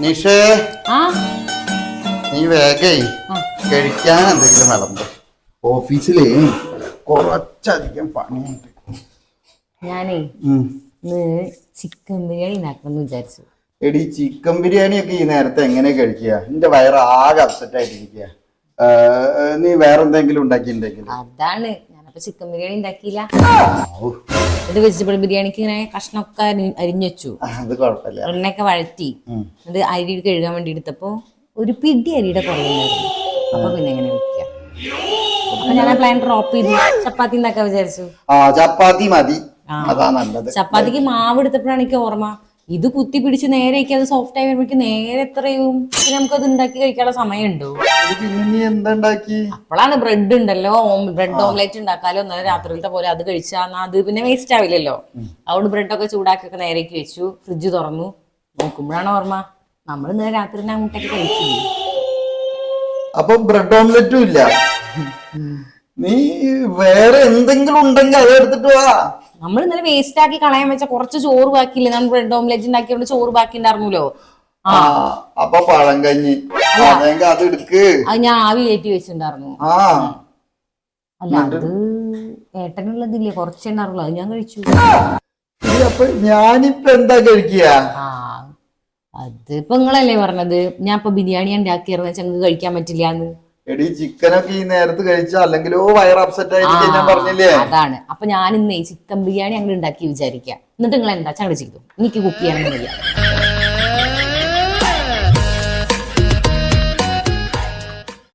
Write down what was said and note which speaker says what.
Speaker 1: നിഷേ നീ വേഗേ കഴിക്കാൻ എന്തെങ്കിലും വിളമ്പ്. ഓഫീസിലേ കുറച്ചധികം പണിയുണ്ട്.
Speaker 2: ഞാനേ ചിക്കൻ ബിരിയാണി ഉണ്ടാക്കണം വിചാരിച്ചു.
Speaker 1: എടി ചിക്കൻ ബിരിയാണി ഒക്കെ ഈ നേരത്തെ എങ്ങനെ കഴിക്കുക? എന്റെ വയറ് ആകെ അപ്സെറ്റ് ആയിട്ടിരിക്കുക. നീ വേറെ എന്തെങ്കിലും ഉണ്ടാക്കിയിട്ടുണ്ടെങ്കിൽ
Speaker 2: അതാണ് ഞാനപ്പോ ചിക്കൻ ബിരിയാണി ഉണ്ടാക്കിയില്ല. ഇത് വെജിറ്റബിൾ ബിരിയാണിക്ക് ഇങ്ങനെ കഷ്ണമൊക്കെ അരിഞ്ഞു വെച്ചു.
Speaker 1: അത് കുഴപ്പമില്ല.
Speaker 2: എണ്ണയൊക്കെ വഴറ്റി അത് അരി കഴുകാൻ വേണ്ടി എടുത്തപ്പോ ഒരു പിടി അരിയുടെ കുറവുണ്ടായിരുന്നു. അപ്പൊ പിന്നെ എങ്ങനെ വെക്കുക? അപ്പൊ ഞാൻ ആ പ്ലാൻ ഡ്രോപ്പ് ചെയ്തു. ചപ്പാത്തി ഉണ്ടാക്കാൻ വിചാരിച്ചു.
Speaker 1: ചപ്പാത്തി മതി, അതാ നല്ലത്.
Speaker 2: ചപ്പാത്തിക്ക് മാവ് എടുത്തപ്പോഴാണ് എനിക്ക് ഓർമ്മ, ഇത് കുത്തി പിടിച്ച് നേരെയൊക്കെ അത് സോഫ്റ്റ് ആയി വരുമ്പോഴേക്ക് നേരെ എത്രയും നമുക്കത് ഉണ്ടാക്കി കഴിക്കാനുള്ള സമയമുണ്ടോ?
Speaker 1: പിന്നെ നീ എന്താക്കി?
Speaker 2: അപ്പോഴാണ് ബ്രെഡ് ഉണ്ടല്ലോ, ബ്രെഡ് ഓംലെറ്റ് ഉണ്ടാക്കാലോ, എന്നാലും രാത്രിയിലത്തെ പോലെ അത് കഴിച്ചാൽ അത് പിന്നെ വേസ്റ്റ് ആവില്ലല്ലോ. അതുകൊണ്ട് ബ്രെഡൊക്കെ ചൂടാക്കിയൊക്കെ നേരേക്ക് വെച്ചു. ഫ്രിഡ്ജ് തുറന്നു നോക്കുമ്പോഴാണ് ഓർമ്മ, നമ്മൾ ഇന്നലെ രാത്രി ആ മുട്ടൊക്കെ കഴിച്ചില്ലേ.
Speaker 1: അപ്പൊ ബ്രെഡ് ഓംലെറ്റും ഇല്ല. നീ വേറെ എന്തെങ്കിലും ഉണ്ടെങ്കിൽ അത് എടുത്തിട്ട് വാ.
Speaker 2: നമ്മൾ ഇന്നലെ വേസ്റ്റ് ആക്കി കളയാൻ വെച്ച കുറച്ച് ചോറ് ബാക്കിയില്ലേ? നമ്മൾ ബ്രെഡ് ഓംലെറ്റ് ഉണ്ടാക്കിയോണ്ട് ചോറ് ബാക്കി ഉണ്ടായിരുന്നല്ലോ.
Speaker 1: അപ്പൊ പഴങ്കഞ്ഞി അത് എടുക്ക്.
Speaker 2: അത് ഞാൻ ആവി കയറ്റി വെച്ചിട്ടുണ്ടായിരുന്നു. അല്ല അത് ഏട്ടനുള്ളതില്ലേ, കുറച്ചേ ഉണ്ടായിരുന്നുള്ളൂ, അത് ഞാൻ കഴിച്ചു.
Speaker 1: അപ്പൊ ഞാനിപ്പോ എന്താ കഴിക്കുക?
Speaker 2: അതിപ്പോ നിങ്ങളല്ലേ പറഞ്ഞത് ഞാൻ ഇപ്പൊ ബിരിയാണി ഉണ്ടാക്കിയായിരുന്നു ഞങ്ങൾക്ക് കഴിക്കാൻ പറ്റില്ലാന്ന്.
Speaker 1: എടി ചിക്കനൊക്കെ ഈ നേരത്ത് കഴിച്ച അല്ലെങ്കിലോ വയറ് അപ്സെറ്റ് ആയിരിക്കും, ഞാൻ പറഞ്ഞില്ലേ.
Speaker 2: അതാണ്. അപ്പൊ ഞാൻ ഇന്നേ ചിക്കൻ ബിരിയാണി അങ്ങനെ ഉണ്ടാക്കി വിചാരിക്കാം. എന്നിട്ട് നിങ്ങൾ എന്താ ചങ്ങ ചെയ്തു, എനിക്ക് കുക്ക് ചെയ്യാനൊന്നുമില്ല.